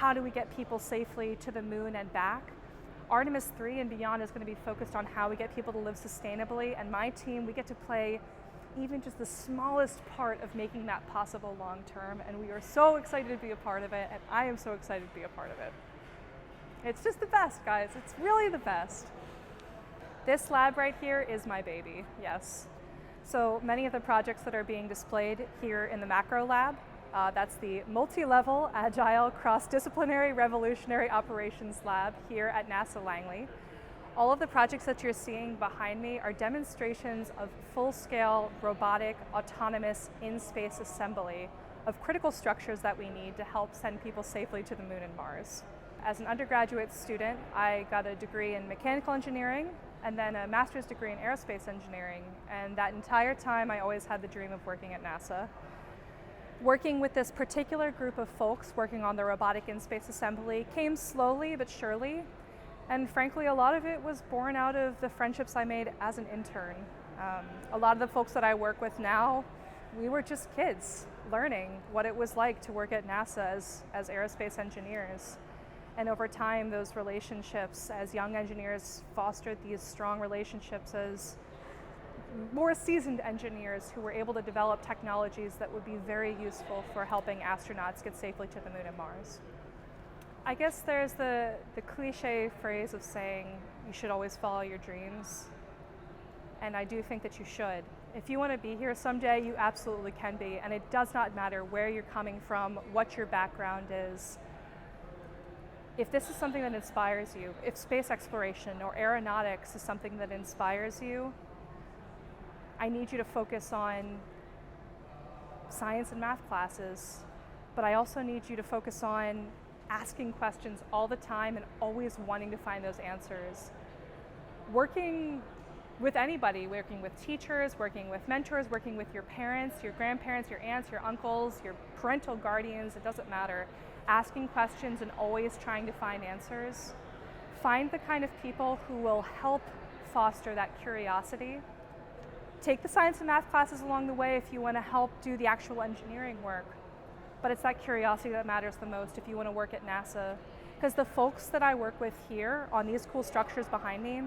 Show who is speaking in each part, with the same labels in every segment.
Speaker 1: how do we get people safely to the moon and back. Artemis II and beyond is going to be focused on how we get people to live sustainably, and my team, we get to play even just the smallest part of making that possible long term, and we are so excited to be a part of it, and I am so excited to be a part of it. It's just the best, guys. It's really the best. This lab right here is my baby, yes. So many of the projects that are being displayed here in the macro lab, that's the multi-level, agile, cross-disciplinary, revolutionary operations lab here at NASA Langley. All of the projects that you're seeing behind me are demonstrations of full-scale robotic, autonomous, in-space assembly of critical structures that we need to help send people safely to the moon and Mars. As an undergraduate student, I got a degree in mechanical engineering and then a master's degree in aerospace engineering. And that entire time, I always had the dream of working at NASA. Working with this particular group of folks working on the robotic in-space assembly came slowly but surely. And frankly, a lot of it was born out of the friendships I made as an intern. A lot of the folks that I work with now, we were just kids learning what it was like to work at NASA as aerospace engineers. And over time, those relationships as young engineers fostered these strong relationships as more seasoned engineers who were able to develop technologies that would be very useful for helping astronauts get safely to the moon and Mars. I guess there's the cliche phrase of saying you should always follow your dreams. And I do think that you should. If you want to be here someday, you absolutely can be. And it does not matter where you're coming from, what your background is. If this is something that inspires you, if space exploration or aeronautics is something that inspires you, I need you to focus on science and math classes, but I also need you to focus on asking questions all the time and always wanting to find those answers. Working with anybody, working with teachers, working with mentors, working with your parents, your grandparents, your aunts, your uncles, your parental guardians, it doesn't matter. Asking questions and always trying to find answers. Find the kind of people who will help foster that curiosity. Take the science and math classes along the way if you want to help do the actual engineering work. But it's that curiosity that matters the most if you want to work at NASA. Because the folks that I work with here on these cool structures behind me,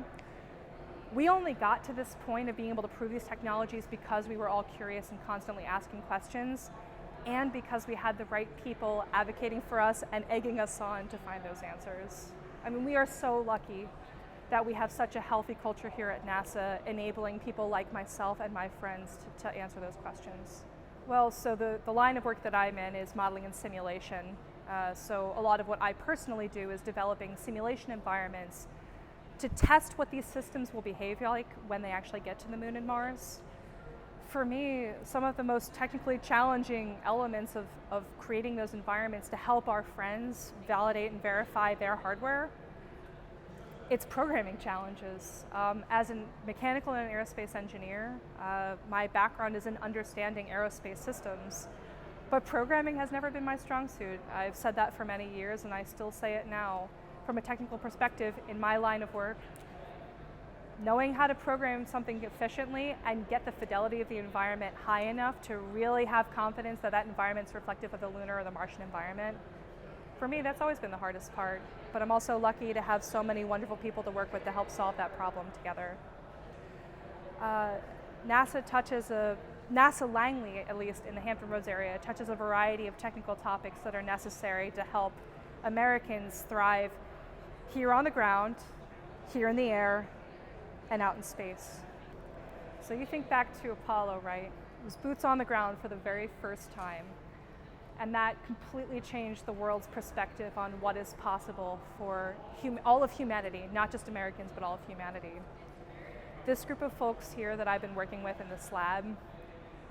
Speaker 1: we only got to this point of being able to prove these technologies because we were all curious and constantly asking questions, and because we had the right people advocating for us and egging us on to find those answers. I mean, we are so lucky that we have such a healthy culture here at NASA, enabling people like myself and my friends to answer those questions. Well, so the line of work that I'm in is modeling and simulation. So a lot of what I personally do is developing simulation environments to test what these systems will behave like when they actually get to the moon and Mars. For me, some of the most technically challenging elements of creating those environments to help our friends validate and verify their hardware, it's programming challenges. As a mechanical and aerospace engineer, my background is in understanding aerospace systems, but programming has never been my strong suit. I've said that for many years and I still say it now. From a technical perspective, in my line of work, knowing how to program something efficiently and get the fidelity of the environment high enough to really have confidence that that environment's reflective of the lunar or the Martian environment, for me, that's always been the hardest part. But I'm also lucky to have so many wonderful people to work with to help solve that problem together. NASA Langley, at least in the Hampton Roads area, touches a variety of technical topics that are necessary to help Americans thrive here on the ground, here in the air, and out in space. So you think back to Apollo, right? It was boots on the ground for the very first time. And that completely changed the world's perspective on what is possible for all of humanity, not just Americans, but all of humanity. This group of folks here that I've been working with in this lab,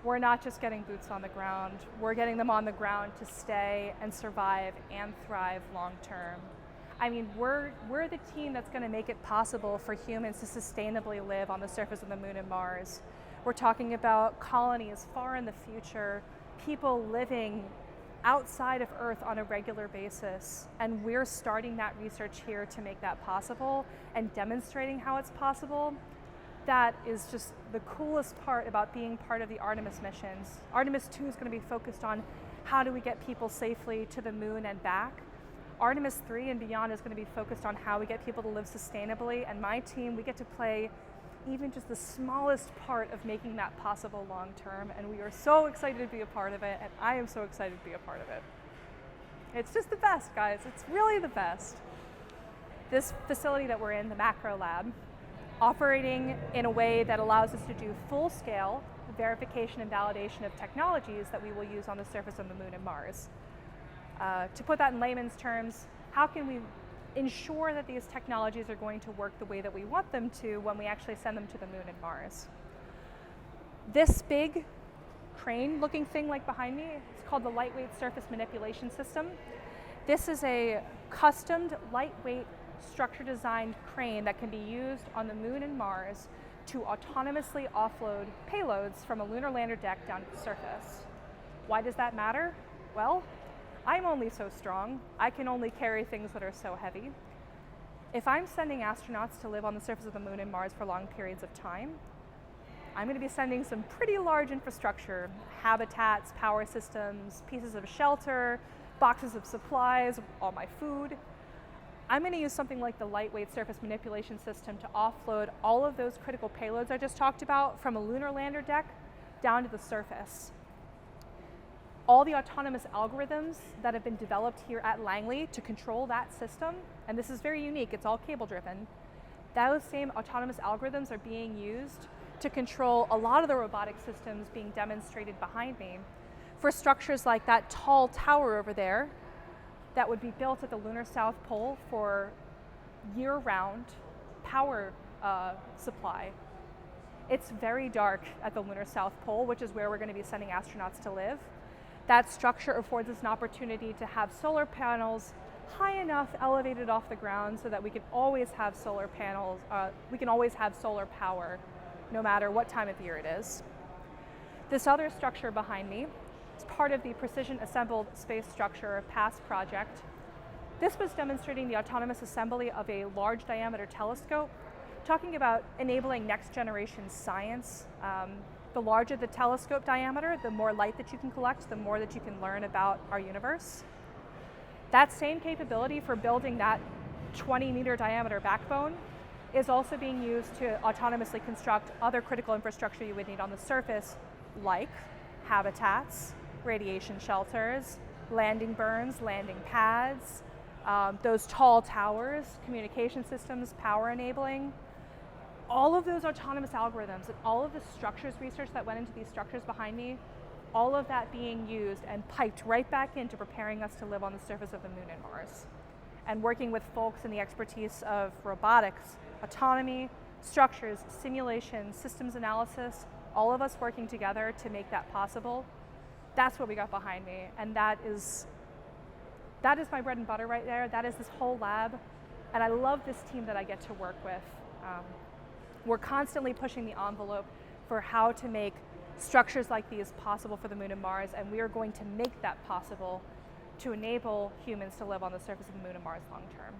Speaker 1: we're not just getting boots on the ground, we're getting them on the ground to stay and survive and thrive long term. I mean, we're the team that's going to make it possible for humans to sustainably live on the surface of the moon and Mars. We're talking about colonies far in the future, people living outside of Earth on a regular basis, and we're starting that research here to make that possible and demonstrating how it's possible. That is just the coolest part about being part of the Artemis missions. Artemis II is going to be focused on how do we get people safely to the moon and back. Artemis III and beyond is going to be focused on how we get people to live sustainably, and my team, we get to play even just the smallest part of making that possible long term, and we are so excited to be a part of it, and I am so excited to be a part of it. It's just the best, guys. It's really the best. This facility that we're in, the macro lab, operating in a way that allows us to do full-scale verification and validation of technologies that we will use on the surface of the Moon and Mars. To put that in layman's terms, how can we ensure that these technologies are going to work the way that we want them to when we actually send them to the Moon and Mars? This big crane-looking thing like behind me, it's called the Lightweight Surface Manipulation System. This is a customed, lightweight, structure-designed crane that can be used on the Moon and Mars to autonomously offload payloads from a lunar lander deck down to the surface. Why does that matter? Well, I'm only so strong. I can only carry things that are so heavy. If I'm sending astronauts to live on the surface of the Moon and Mars for long periods of time, I'm going to be sending some pretty large infrastructure, habitats, power systems, pieces of shelter, boxes of supplies, all my food. I'm going to use something like the Lightweight Surface Manipulation System to offload all of those critical payloads I just talked about from a lunar lander deck down to the surface. All the autonomous algorithms that have been developed here at Langley to control that system, and this is very unique, it's all cable driven, those same autonomous algorithms are being used to control a lot of the robotic systems being demonstrated behind me for structures like that tall tower over there that would be built at the lunar South Pole for year-round power supply. It's very dark at the lunar South Pole, which is where we're going to be sending astronauts to live. That structure affords us an opportunity to have solar panels high enough elevated off the ground so that we can always have solar panels, we can always have solar power no matter what time of year it is. This other structure behind me is part of the Precision Assembled Space Structure PASS project. This was demonstrating the autonomous assembly of a large diameter telescope, talking about enabling next generation science. The larger the telescope diameter, the more light that you can collect, the more that you can learn about our universe. That same capability for building that 20-meter diameter backbone is also being used to autonomously construct other critical infrastructure you would need on the surface, like habitats, radiation shelters, landing berms, landing pads, those tall towers, communication systems, power enabling. All of those autonomous algorithms and all of the structures research that went into these structures behind me, all of that being used and piped right back into preparing us to live on the surface of the Moon and Mars. And working with folks in the expertise of robotics, autonomy, structures, simulation, systems analysis, all of us working together to make that possible. That's what we got behind me, and that is my bread and butter right there. That is this whole lab, and I love this team that I get to work with. We're constantly pushing the envelope for how to make structures like these possible for the Moon and Mars, and we are going to make that possible to enable humans to live on the surface of the Moon and Mars long term.